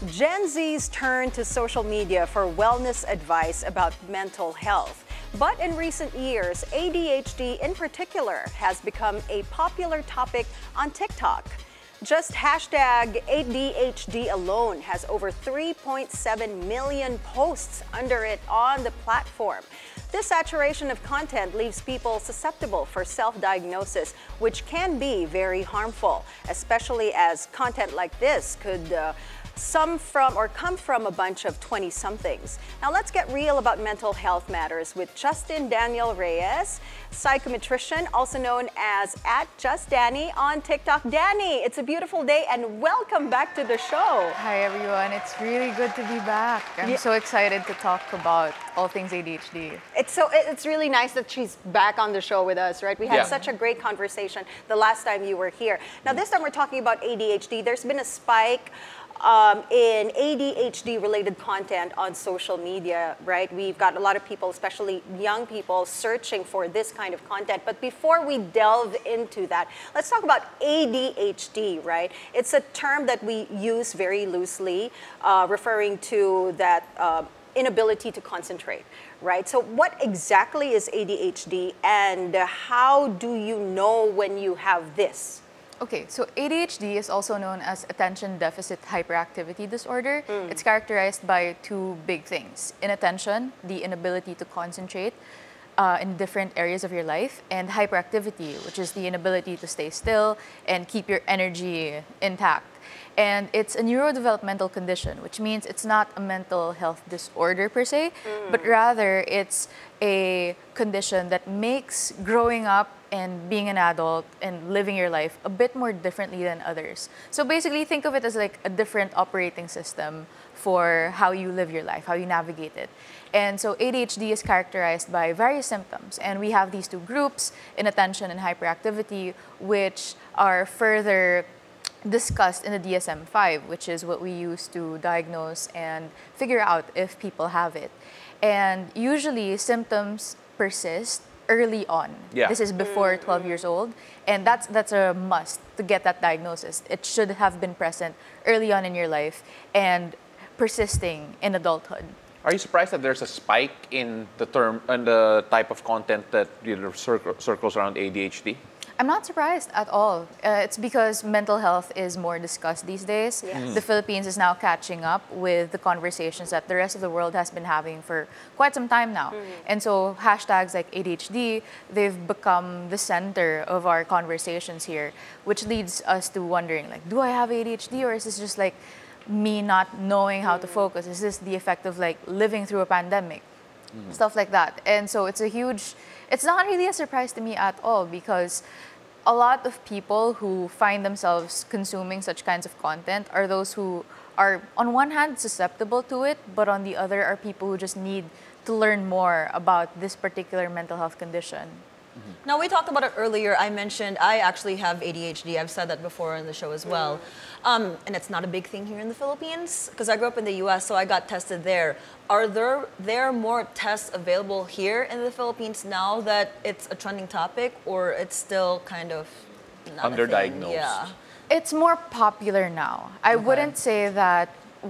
Gen Zs turn to social media for wellness advice about mental health. But in recent years, ADHD in particular has become a popular topic on TikTok. Just hashtag ADHD alone has over 3.7 million posts under it on the platform. This saturation of content leaves people susceptible for self-diagnosis, which can be very harmful, especially as content like this could come from a bunch of 20-somethings. Now let's get real about mental health matters with Justine Danielle Reyes, psychometrician, also known as @JustDanny on TikTok. Danny, it's a beautiful day and welcome back to the show. Hi everyone, it's really good to be back. I'm so excited to talk about all things ADHD. It's really nice that she's back on the show with us, right? We had such a great conversation the last time you were here. Now this time we're talking about ADHD. There's been a spike in ADHD-related content on social media, right? We've got a lot of people, especially young people, searching for this kind of content. But before we delve into that, let's talk about ADHD, right? It's a term that we use very loosely, referring to that inability to concentrate, right? So what exactly is ADHD and how do you know when you have this? Okay, so ADHD is also known as attention deficit hyperactivity disorder. It's characterized by two big things: inattention, the inability to concentrate in different areas of your life, and hyperactivity, which is the inability to stay still and keep your energy intact. And it's a neurodevelopmental condition, which means it's not a mental health disorder per se, but rather it's a condition that makes growing up and being an adult and living your life a bit more differently than others. So basically think of it as like a different operating system for how you live your life, how you navigate it. And so ADHD is characterized by various symptoms, and we have these two groups, inattention and hyperactivity, which are further discussed in the DSM-5, which is what we use to diagnose and figure out if people have it. And usually symptoms persist early on. This is before 12 years old, and that's a must to get that diagnosis. It should have been present early on in your life and persisting in adulthood. Are you surprised that there's a spike in the term and the type of content that circles around ADHD? I'm not surprised at all. It's because mental health is more discussed these days. The Philippines is now catching up with the conversations that the rest of the world has been having for quite some time now. And so hashtags like ADHD, they've become the center of our conversations here, which leads us to wondering, like, do I have ADHD, or is this just like me not knowing how to focus? Is this the effect of like living through a pandemic? Stuff like that. And so it's not really a surprise to me at all, because a lot of people who find themselves consuming such kinds of content are those who are on one hand susceptible to it, but on the other are people who just need to learn more about this particular mental health condition. Now, we talked about it earlier. I mentioned I actually have ADHD. I've said that before in the show as well. And it's not a big thing here in the Philippines because I grew up in the US, so I got tested there. Are there more tests available here in the Philippines now that it's a trending topic, or it's still kind of not underdiagnosed? Yeah. It's more popular now. I wouldn't say that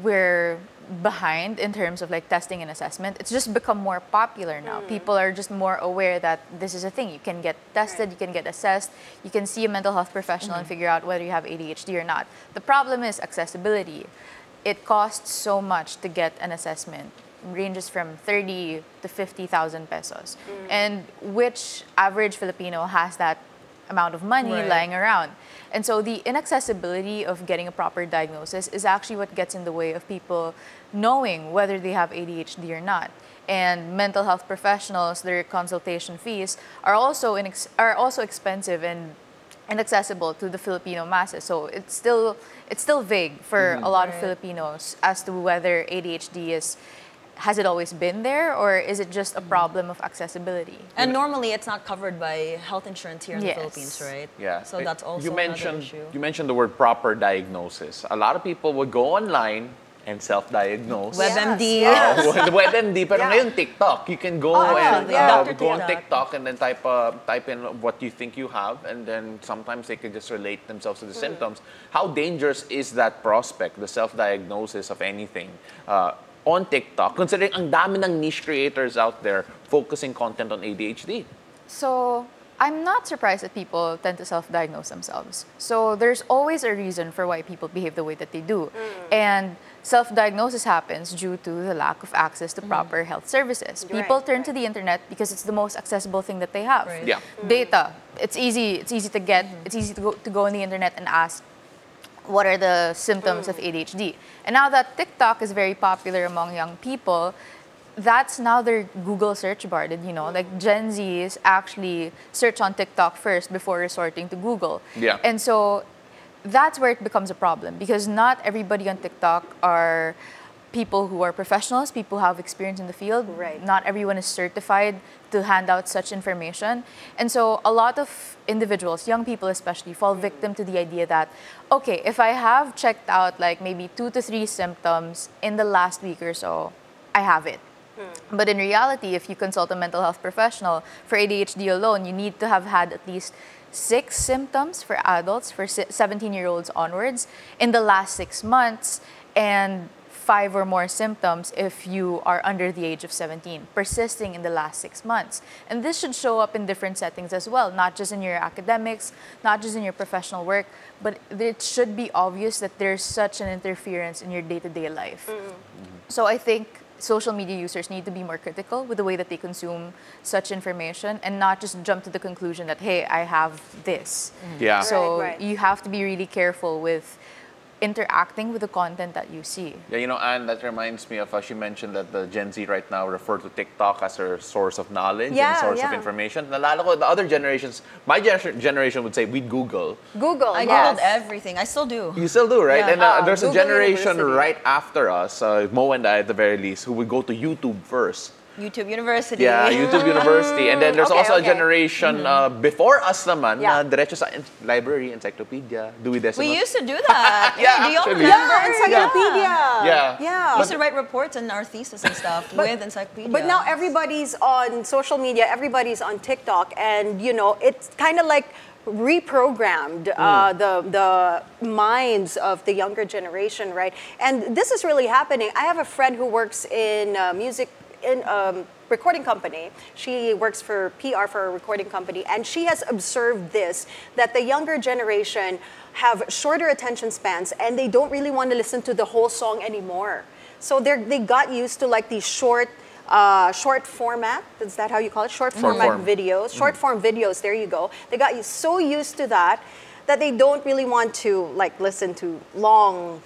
we're behind in terms of like testing and assessment. It's just become more popular now. People are just more aware that this is a thing. You can get tested, you can get assessed, you can see a mental health professional and figure out whether you have ADHD or not. The problem is accessibility. It costs so much to get an assessment. It ranges from 30 to 50,000 pesos. And which average Filipino has that amount of money lying around? And so the inaccessibility of getting a proper diagnosis is actually what gets in the way of people knowing whether they have ADHD or not. And mental health professionals, their consultation fees are also expensive and inaccessible to the Filipino masses. So it's still vague for a lot of Filipinos as to whether ADHD has it always been there, or is it just a problem of accessibility? And normally it's not covered by health insurance here in the Philippines, right? Yeah. So that's also another issue. You mentioned the word proper diagnosis. A lot of people would go online and self-diagnose. WebMD. Yes. WebMD, pero Yeah. ngayon TikTok. You can go actually, go on TikTok. TikTok and then type in what you think you have, and then sometimes they can just relate themselves to the symptoms. How dangerous is that prospect, the self-diagnosis of anything, on TikTok, considering ang dami ng niche creators out there focusing content on ADHD? So I'm not surprised that people tend to self-diagnose themselves. So there's always a reason for why people behave the way that they do. And self-diagnosis happens due to the lack of access to proper health services. People turn to the internet because it's the most accessible thing that they have. Right. Yeah. Data, it's easy to get, it's easy to go on the internet and ask what are the symptoms of ADHD. And now that TikTok is very popular among young people, that's now their Google search bar. Did you know? Like Gen Zs actually search on TikTok first before resorting to Google. Yeah. And so that's where it becomes a problem, because not everybody on TikTok are people who are professionals, people who have experience in the field. Right. Not everyone is certified to hand out such information. And so a lot of individuals, young people especially, fall victim to the idea that, okay, if I have checked out like maybe 2 to 3 symptoms in the last week or so, I have it. But in reality, if you consult a mental health professional, for ADHD alone, you need to have had at least 6 symptoms for adults, for 17-year-olds onwards, in the last 6 months, and 5 or more symptoms if you are under the age of 17, persisting in the last 6 months. And this should show up in different settings as well, not just in your academics, not just in your professional work, but it should be obvious that there's such an interference in your day-to-day life. So I think social media users need to be more critical with the way that they consume such information and not just jump to the conclusion that, hey, I have this. Yeah. So Right. you have to be really careful with interacting with the content that you see. Yeah, you know, Anne, that reminds me of, she mentioned that the Gen Z right now refer to TikTok as their source of knowledge Yeah, and source of yeah. information. Nalala ko, the other generations, my generation would say we'd Google. Google, I yes. googled everything. I still do. You still do, right? Yeah. And there's a Google generation University. right after us, Mo and I at the very least, who would go to YouTube first. YouTube University. Yeah, YouTube University. And then there's Okay, also okay. a generation before us naman, Yeah. na diretso sa library, encyclopedia, Dewey Decimal. We used to do that. Yeah, do y'all actually. remember? Yeah, encyclopedia. Yeah. Yeah. We used to write reports in our thesis and stuff with encyclopedia. But now everybody's on social media, everybody's on TikTok, and you know, it's kind of like reprogrammed the minds of the younger generation, right? And this is really happening. I have a friend who works in music, in a recording company. She works for PR for a recording company, and she has observed this, that the younger generation have shorter attention spans and they don't really want to listen to the whole song anymore. So they got used to like these short format, is that how you call it? Short format videos, short form videos, there you go. They got so used to that they don't really want to like listen to long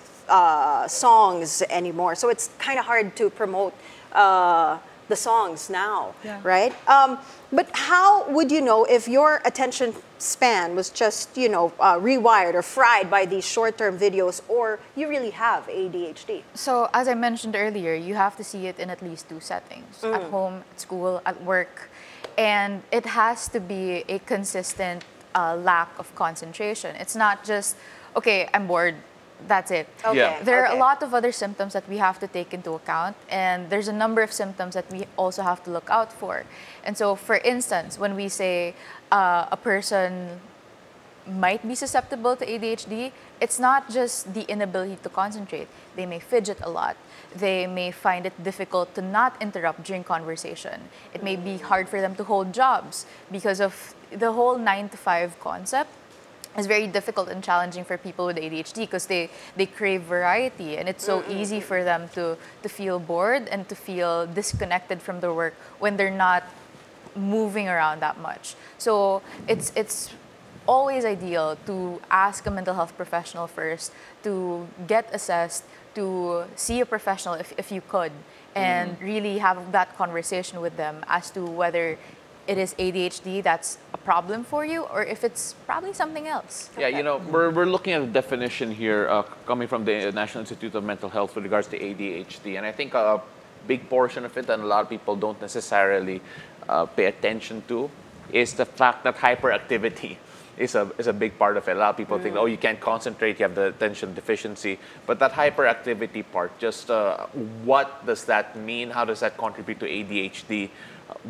songs anymore. So it's kind of hard to promote the songs now, right? But how would you know if your attention span was just, you know, rewired or fried by these short-term videos, or you really have ADHD? So as I mentioned earlier, you have to see it in at least 2 settings, at home, at school, at work. And it has to be a consistent lack of concentration. It's not just, okay, I'm bored, that's it. Okay. Yeah. There are okay. a lot of other symptoms that we have to take into account, and there's a number of symptoms that we also have to look out for. And so, for instance, when we say a person might be susceptible to ADHD, it's not just the inability to concentrate. They may fidget a lot. They may find it difficult to not interrupt during conversation. It may be hard for them to hold jobs because of the whole 9-to-5 concept. Is very difficult and challenging for people with ADHD because they crave variety, and it's so easy for them to feel bored and to feel disconnected from their work when they're not moving around that much. So it's always ideal to ask a mental health professional first, to get assessed, to see a professional if you could, and really have that conversation with them as to whether it is ADHD that's a problem for you, or if it's probably something else. Yeah, you know, we're looking at a definition here coming from the National Institute of Mental Health with regards to ADHD. And I think a big portion of it, and a lot of people don't necessarily pay attention to, is the fact that hyperactivity is a big part of it. A lot of people think, oh, you can't concentrate, you have the attention deficiency. But that hyperactivity part, just what does that mean? How does that contribute to ADHD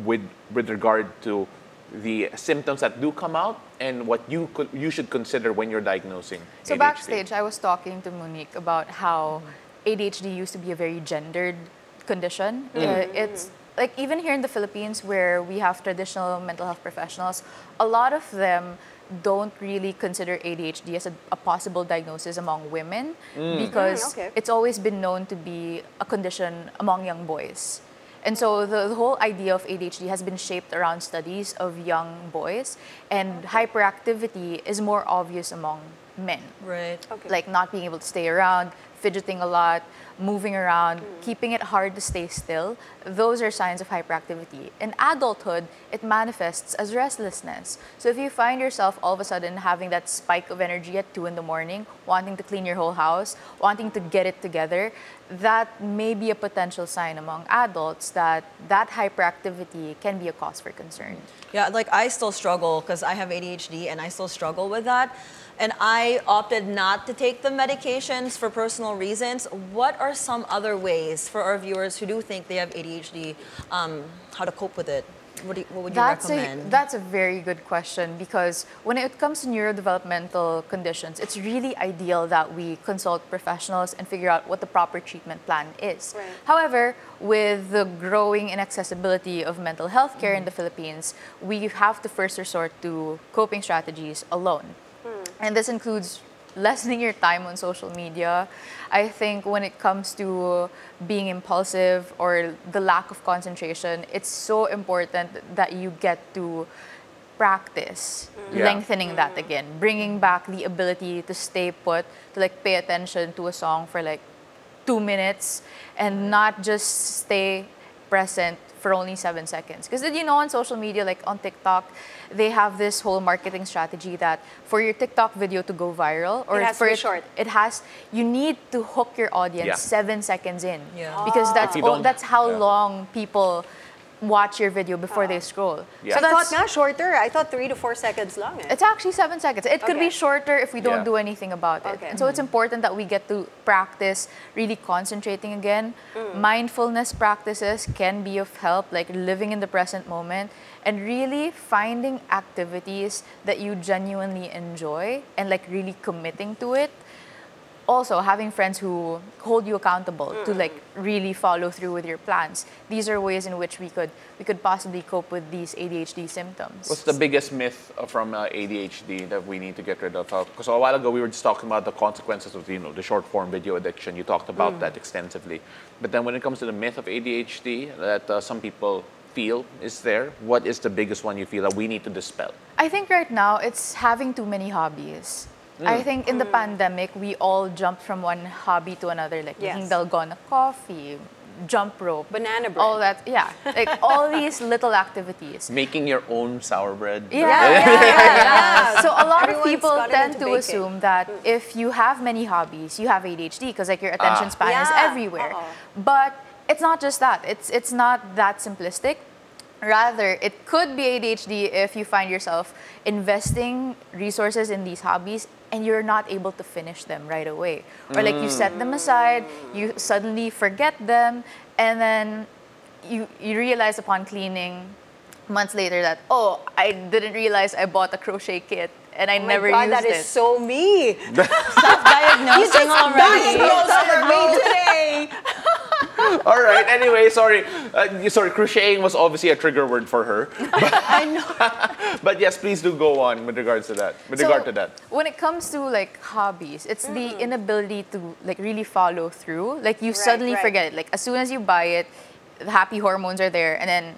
with regard to the symptoms that do come out and what you should consider when you're diagnosing So ADHD? backstage, I was talking to Monique about how ADHD used to be a very gendered condition. It's like even here in the Philippines where we have traditional mental health professionals, a lot of them don't really consider ADHD as a possible diagnosis among women because it's always been known to be a condition among young boys. And so the whole idea of ADHD has been shaped around studies of young boys, and hyperactivity is more obvious among men. Right. Like not being able to stay around, fidgeting a lot, moving around, keeping it hard to stay still. Those are signs of hyperactivity. In adulthood, it manifests as restlessness. So if you find yourself all of a sudden having that spike of energy at 2 in the morning, wanting to clean your whole house, wanting to get it together, that may be a potential sign among adults that hyperactivity can be a cause for concern. Yeah, like I still struggle because I have ADHD and I still struggle with that. And I opted not to take the medications for personal reasons. What are some other ways for our viewers who do think they have ADHD, how to cope with it? What would you recommend? That's a very good question, because when it comes to neurodevelopmental conditions, it's really ideal that we consult professionals and figure out what the proper treatment plan is. Right. However, with the growing inaccessibility of mental health care in the Philippines, we have to first resort to coping strategies alone. And this includes lessening your time on social media. I think when it comes to being impulsive or the lack of concentration, it's so important that you get to practice lengthening that again, bringing back the ability to stay put, to like pay attention to a song for like 2 minutes and not just stay present for only 7 seconds. Because did you know on social media, like on TikTok, they have this whole marketing strategy that for your TikTok video to go viral, or it has for to be short. You need to hook your audience 7 seconds in. Yeah. Because that's how Yeah. long people watch your video before they scroll. Yeah. So I thought that's, not shorter. I thought 3 to 4 seconds long. it's actually 7 seconds. It could Okay. be shorter if we don't Yeah. do anything about it. Okay. And so it's important that we get to practice really concentrating again. Mindfulness practices can be of help, like living in the present moment and really finding activities that you genuinely enjoy and like really committing to it. Also, having friends who hold you accountable to like really follow through with your plans. These are ways in which we could possibly cope with these ADHD symptoms. What's the biggest myth from ADHD that we need to get rid of? Because a while ago we were just talking about the consequences of the short form video addiction. You talked about that extensively. But then when it comes to the myth of ADHD that some people feel is there, what is the biggest one you feel that we need to dispel? I think right now it's having too many hobbies. I think in the pandemic, we all jumped from one hobby to another, like Yes. making dalgona coffee, jump rope, Banana bread. all that. Yeah, like all these little activities. Making your own sour bread. Yeah. So a lot of Everyone's people gotten tend into to baking. assume that if you have many hobbies, you have ADHD because like your attention span is Yeah. everywhere. But it's not just that. It's not that simplistic. Rather, it could be ADHD if you find yourself investing resources in these hobbies and you're not able to finish them right away. Or like you set them aside, you suddenly forget them, and then you realize upon cleaning months later that, oh, I didn't realize I bought a crochet kit and I never Oh my God, used that it. is so me. Diagnosing already. me today. All right. Anyway, sorry. Crocheting was obviously a trigger word for her. I know. But yes, please do go on with regards to that. With regard to that. When it comes to like hobbies, it's the inability to like really follow through. Like you suddenly right. forget it. Like as soon as you buy it, the happy hormones are there, and then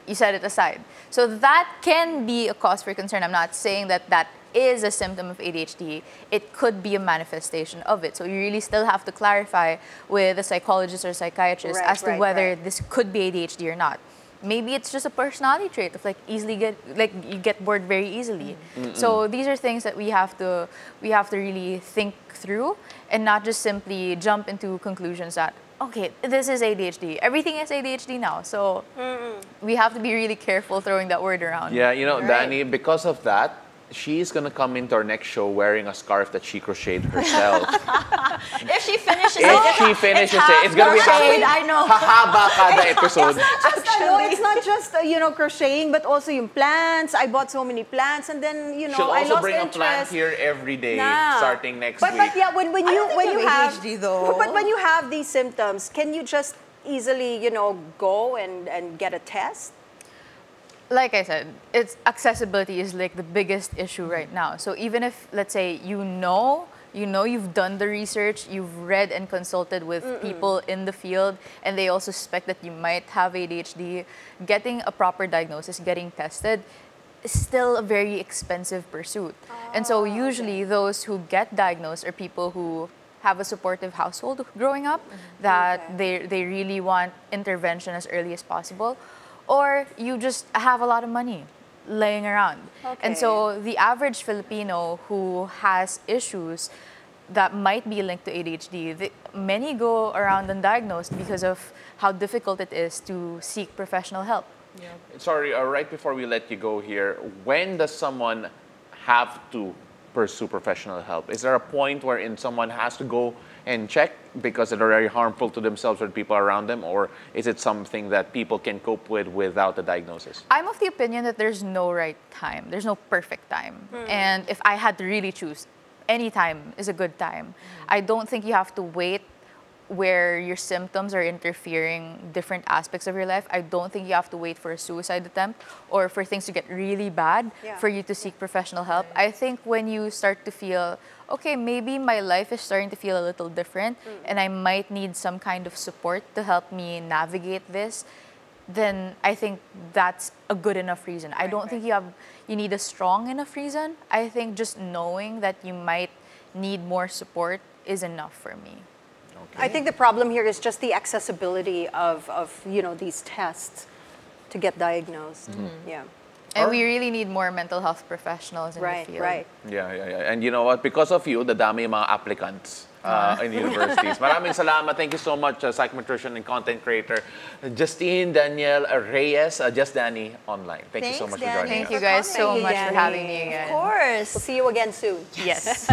you set it aside. So that can be a cause for concern. I'm not saying that that is a symptom of ADHD. It could be a manifestation of it. So you really still have to clarify with a psychologist or psychiatrist as to whether this could be ADHD or not. Maybe it's just a personality trait of like you get bored very easily. So these are things that we have to really think through and not just simply jump into conclusions that, okay, this is ADHD. Everything is ADHD now. So we have to be really careful throwing that word around. Yeah, you know, Right. Danny, because of that, she's gonna come into our next show wearing a scarf that she crocheted herself. If she finishes it's gonna be crocheted, I know. hahaba kada episode. It's not just crocheting, but also yung plants. I bought so many plants, and then She'll I also lost bring a interest. plant here every day, Nah. starting next But week. yeah, when you have ADHD though. but when you have these symptoms, can you just easily go and get a test? Like I said, accessibility is like the biggest issue right now. So even if, let's say, you've done the research, you've read and consulted with people in the field, and they also suspect that you might have ADHD, getting a proper diagnosis, getting tested, is still a very expensive pursuit. And so usually those who get diagnosed are people who have a supportive household growing up, that they really want intervention as early as possible, or you just have a lot of money laying around. And so the average Filipino who has issues that might be linked to ADHD, many go around undiagnosed because of how difficult it is to seek professional help. Yeah. Sorry, right before we let you go here, when does someone have to pursue professional help? Is there a point wherein someone has to go and check because they're very harmful to themselves or people around them, or is it something that people can cope with without a diagnosis? I'm of the opinion that there's no right time. There's no perfect time. And if I had to really choose, any time is a good time. I don't think you have to wait where your symptoms are interfering different aspects of your life. I don't think you have to wait for a suicide attempt or for things to get really bad for you to seek professional help. I think when you start to feel, okay, maybe my life is starting to feel a little different and I might need some kind of support to help me navigate this, then I think that's a good enough reason. I don't think you need a strong enough reason. I think just knowing that you might need more support is enough for me. I think the problem here is just the accessibility of these tests to get diagnosed. Yeah. And we really need more mental health professionals in the field. Right. Yeah. And you know what? Because of you, the dami mga applicants in universities. Maraming salamat. Thank you so much, psychometrician and content creator Justine Danielle Reyes, Just Danny Online. Thank you so much for joining us. Thank you guys so much for having me again. Of course. We'll see you again soon. Yes.